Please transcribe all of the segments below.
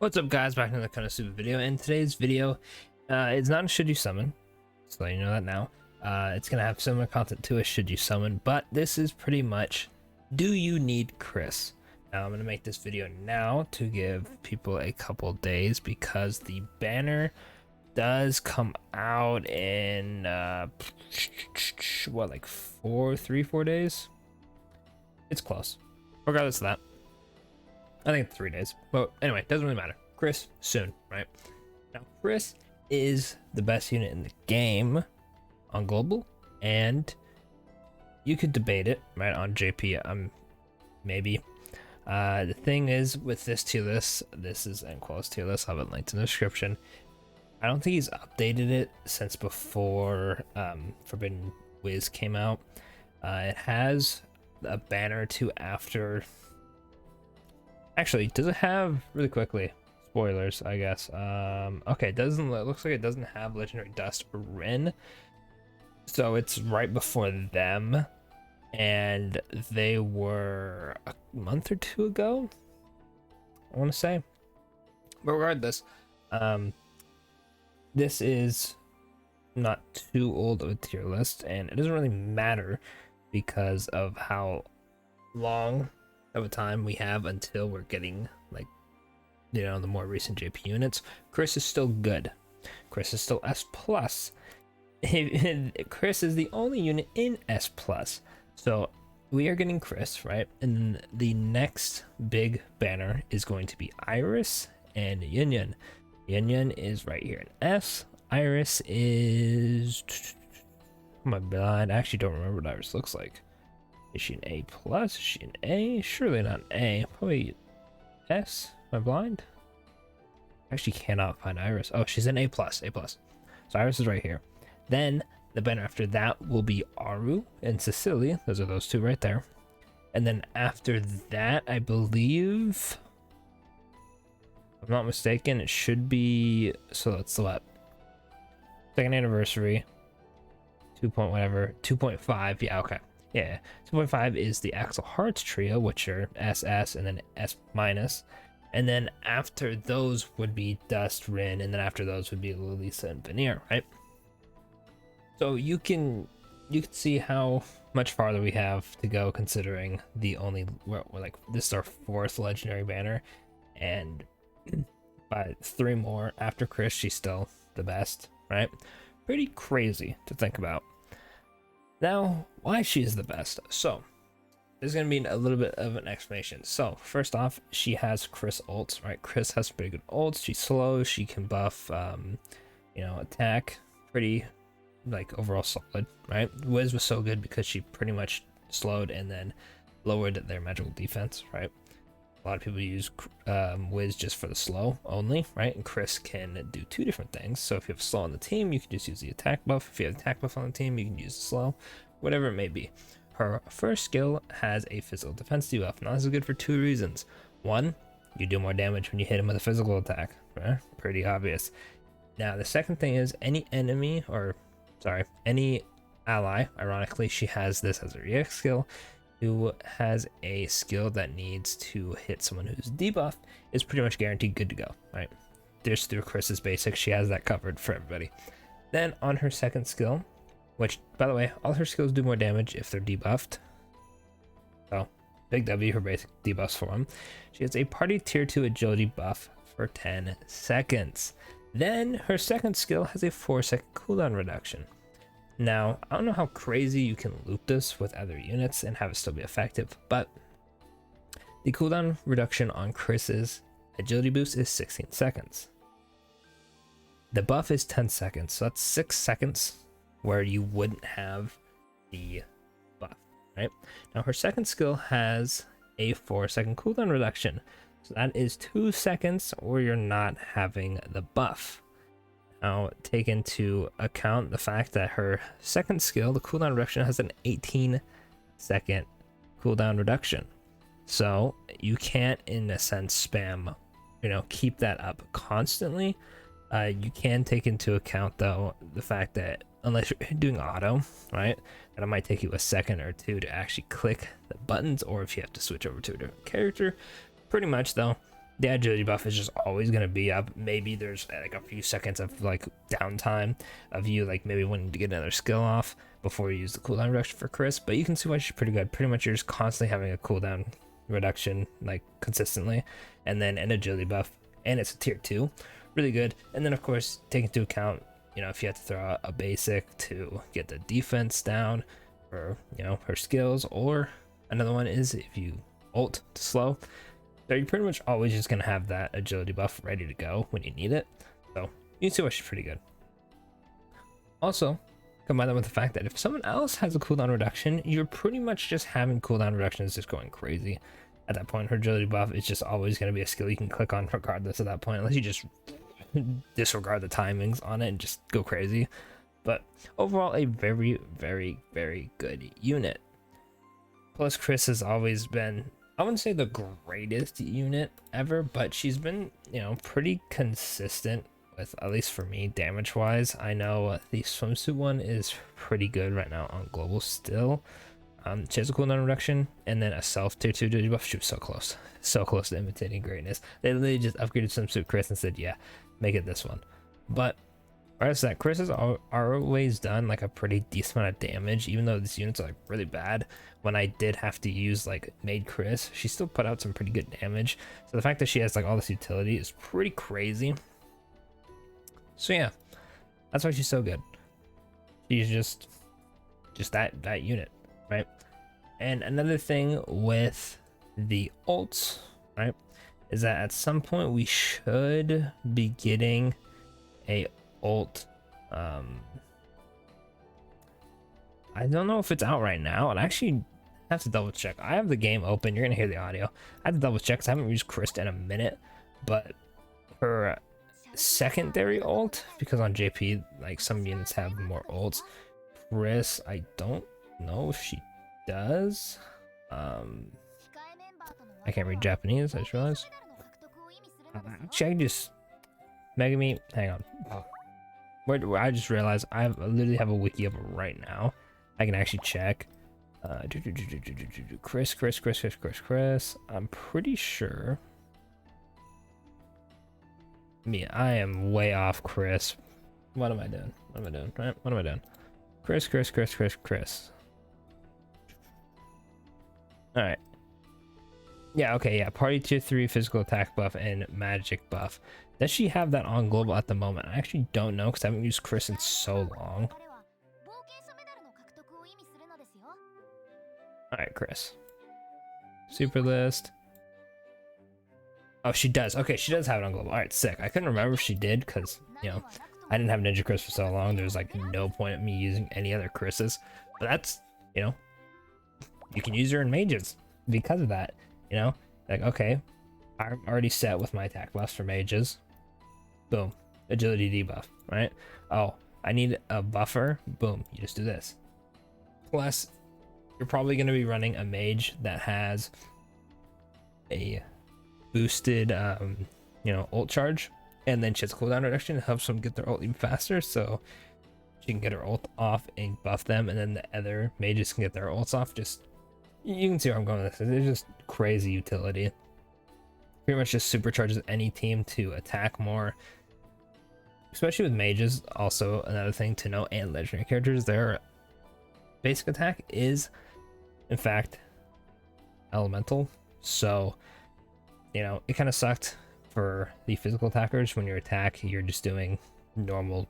What's up, guys? Back to the Konosuba video. In today's video, it's not a should you summon, so you know that now. It's gonna have similar content to a should you summon, but this is pretty much, do you need Chris? Now I'm gonna make this video now to give people a couple days because the banner does come out in what, like 4 days? It's close. Regardless of that, I think it's 3 days. But anyway, it doesn't really matter. Chris, soon, right? Now, Chris is the best unit in the game on global, and you could debate it, right, on JP, maybe. The thing is, with this tier list, this is end quotes tier list, I'll have it linked in the description. I don't think he's updated it since before Forbidden Wiz came out. It has a banner to after. Actually, does it have, really quickly, spoilers, I guess. Okay, it looks like it doesn't have Legendary Dust or Rin. So it's right before them. And they were a month or two ago, I want to say. But regardless, this is not too old of a tier list, and it doesn't really matter because of how long of a time we have until we're getting, like, you know, the more recent JP units. Chris is still good. Chris is still S+. Chris is the only unit in S+. So we are getting Chris, right? And the next big banner is going to be Iris and Yun Yun. Yun Yun is right here in S. Iris is... Oh my god, I actually don't remember what Iris looks like. Is she an A+? Is she an A? Surely not an A. Probably S. Am I blind? I actually cannot find Iris. Oh, she's an A+. A+. So Iris is right here. Then the banner after that will be Aru and Cecilia. Those are those two right there. And then after that, I believe, if I'm not mistaken, it should be, so let's what? Second anniversary. 2 point whatever. 2.5. Yeah, okay. Yeah, 2.5 is the Axel Hearts trio, which are SS and then S-. And then after those would be Dust, Rin, and then after those would be Lisa and Veneer, right? So you can see how much farther we have to go, considering we're like, this is our 4th legendary banner, and by 3 more after Chris, she's still the best, right? Pretty crazy to think about. Now, why she is the best? So there's gonna be a little bit of an explanation. So first off, she has Chris ults, right? Chris has pretty good ults. She's slow. She can buff, attack. Pretty, like, overall solid, right? Wiz was so good because she pretty much slowed and then lowered their magical defense, right? A lot of people use Wiz just for the slow only, right? And Chris can do 2 different things. So if you have slow on the team, you can just use the attack buff. If you have attack buff on the team, you can use the slow, whatever it may be. Her first skill has a physical defense debuff. Now this is good for 2 reasons. 1, you do more damage when you hit him with a physical attack, right? Pretty obvious. Now the second thing is any ally, ironically, she has this as a react skill, who has a skill that needs to hit someone who's debuffed, is pretty much guaranteed good to go, right? Just through Chris's basics, she has that covered for everybody. Then on her second skill, which, by the way, all her skills do more damage if they're debuffed. So, big W for basic debuffs for them. She has a party tier 2 agility buff for 10 seconds. Then her second skill has a 4-second cooldown reduction. Now, I don't know how crazy you can loop this with other units and have it still be effective, but the cooldown reduction on Chris's agility boost is 16 seconds. The buff is 10 seconds, so that's 6 seconds where you wouldn't have the buff, right? Now, her second skill has a 4-second cooldown reduction, so that is 2 seconds or you're not having the buff. Now, take into account the fact that her second skill, the cooldown reduction, has an 18-second cooldown reduction. So you can't, in a sense, spam, keep that up constantly. You can take into account, though, the fact that unless you're doing auto, right, that it might take you a second or 2 to actually click the buttons, or if you have to switch over to a different character. Pretty much, though, the agility buff is just always going to be up. Maybe there's like a few seconds of like downtime of you like maybe wanting to get another skill off before you use the cooldown reduction for Chris, but you can see why she's pretty good. Pretty much you're just constantly having a cooldown reduction like consistently, and then an agility buff, and it's a tier 2, really good. And then of course take into account, you know, if you have to throw out a basic to get the defense down for, you know, her skills, or another one is if you ult to slow. So you're pretty much always just gonna have that agility buff ready to go when you need it. So you can see why she's pretty good. Also, combine that with the fact that if someone else has a cooldown reduction, you're pretty much just having cooldown reductions just going crazy. At that point, her agility buff is just always going to be a skill you can click on regardless at that point, unless you just disregard the timings on it and just go crazy. But overall, a very, very, very good unit. Plus, Chris has always been, I wouldn't say the greatest unit ever, but she's been, you know, pretty consistent with, at least for me, damage wise. I know the swimsuit one is pretty good right now on global still. She has a cooldown reduction and then a self tier 2 duty buff. She was so close to imitating greatness. They literally just upgraded swimsuit Chris and said, yeah, make it this one. But as that, Chris has always done like a pretty decent amount of damage, even though these units are like really bad. When I did have to use like Maid Chris, she still put out some pretty good damage. So the fact that she has like all this utility is pretty crazy. So yeah, that's why she's so good. She's just that unit, right? And another thing with the ults, right, is that at some point we should be getting a ult. I don't know if it's out right now, and I actually have to double check. I have the game open. You're gonna hear the audio. I have to double check because I haven't used Chris in a minute, but her secondary ult, because on JP like some units have more ults, Chris, I don't know if she does. I can't read Japanese, I just realized. Actually, I can just Megami, hang on. Where I just realized I literally have a wiki up right now. I can actually check. Chris. I'm pretty sure. I am way off Chris. What am I doing? Right? What am I doing? Chris. Alright. Yeah, okay, yeah. Party tier 3 physical attack buff and magic buff. Does she have that on global at the moment? I actually don't know because I haven't used Chris in so long. Alright, Chris. Super list. Oh, she does. Okay, she does have it on global. Alright, sick. I couldn't remember if she did because, you know, I didn't have Ninja Chris for so long. There's like no point in me using any other Chris's. But that's, you know, you can use her in mages because of that, you know? Like, okay, I'm already set with my attack buffs for mages. Boom. Agility debuff, right? Oh, I need a buffer. Boom. You just do this. Plus, you're probably going to be running a mage that has a boosted, you know, ult charge, and then she has cooldown reduction. It helps them get their ult even faster, so she can get her ult off and buff them, and then the other mages can get their ults off. Just, you can see where I'm going with this. It's just crazy utility. Pretty much just supercharges any team to attack more, especially with mages. Also, another thing to note, and legendary characters, their basic attack is in fact elemental. So, you know, it kind of sucked for the physical attackers. When you attack, you're just doing normal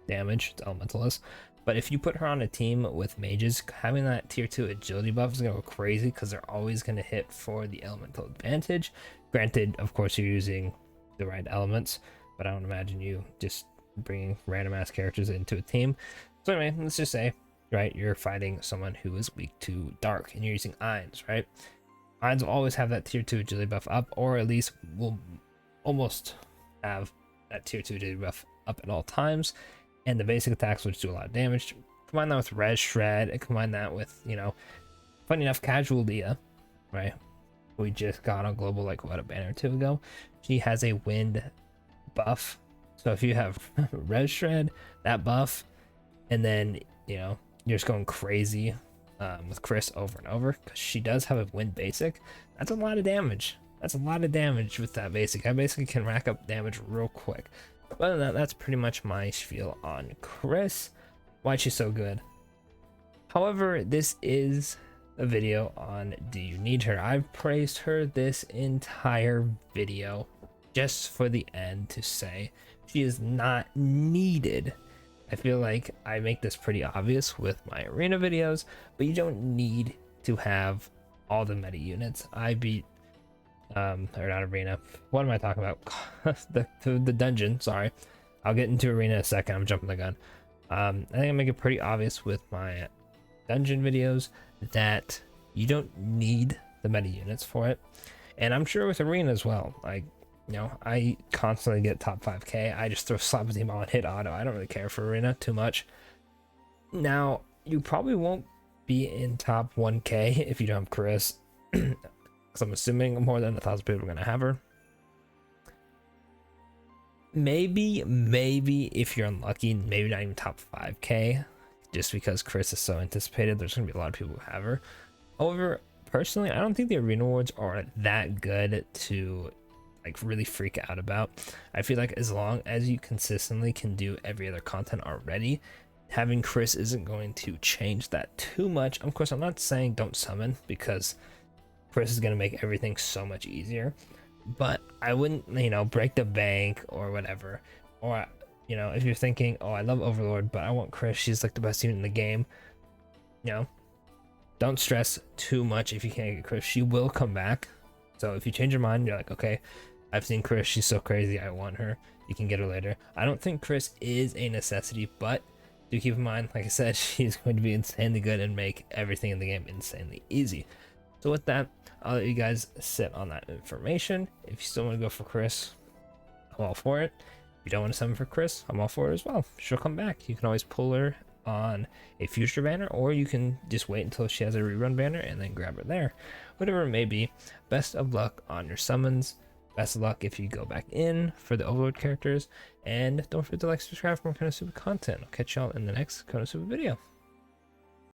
damage. It's elementalist. But if you put her on a team with mages, having that tier 2 agility buff is going to go crazy because they're always going to hit for the elemental advantage. Granted, of course, you're using the right elements, but I don't imagine you just bringing random ass characters into a team. So anyway, let's just say, right, you're fighting someone who is weak to dark and you're using Ainz, right? Ainz will always have that tier 2 agility buff up, or at least will almost have that tier 2 agility buff up at all times. And the basic attacks which do a lot of damage. Combine that with Res Shred, and combine that with, you know, funny enough, Casual Leah, right? We just got on global like what, a banner or two ago. She has a wind buff. So if you have Res Shred, that buff, and then, you know, you're just going crazy with Chris over and over, because she does have a wind basic. That's a lot of damage. That's a lot of damage with that basic. I basically can rack up damage real quick. But other than that, that's pretty much my spiel on Chris. Why she's so good. However, this is a video on do you need her. I've praised her this entire video just for the end to say she is not needed. I feel like I make this pretty obvious with my arena videos, but you don't need to have all the meta units. I beat or not arena, what am I talking about? the dungeon, sorry. I'll get into arena in a second. I'm jumping the gun. I think I make it pretty obvious with my dungeon videos that you don't need the meta units for it, and I'm sure with arena as well. Like, you know, I constantly get top 5k. I just throw slap team on hit auto. I don't really care for arena too much. Now you probably won't be in top 1k if you don't have Chris, because I'm assuming more than 1,000 people are gonna have her. Maybe if you're unlucky, maybe not even top 5k, just because Chris is so anticipated. There's gonna be a lot of people who have her. However, personally, I don't think the arena awards are that good to like really freak out about. I feel like as long as you consistently can do every other content already, having Chris isn't going to change that too much. Of course, I'm not saying don't summon, because Chris is going to make everything so much easier, but I wouldn't, you know, break the bank or whatever. Or, you know, if you're thinking, oh, I love Overlord, but I want Chris, she's like the best unit in the game, you know, don't stress too much if you can't get Chris. She will come back. So if you change your mind, you're like, okay, I've seen Chris, she's so crazy, I want her, you can get her later. I don't think Chris is a necessity, but do keep in mind, like I said, she's going to be insanely good and make everything in the game insanely easy. So with that, I'll let you guys sit on that information. If you still want to go for Chris, I'm all for it. If you don't want to summon for Chris, I'm all for it as well. She'll come back. You can always pull her on a future banner, or you can just wait until she has a rerun banner and then grab her there. Whatever it may be, best of luck on your summons. Best of luck if you go back in for the Overlord characters, and don't forget to like, subscribe for more Konosuba content. I'll catch y'all in the next Konosuba video.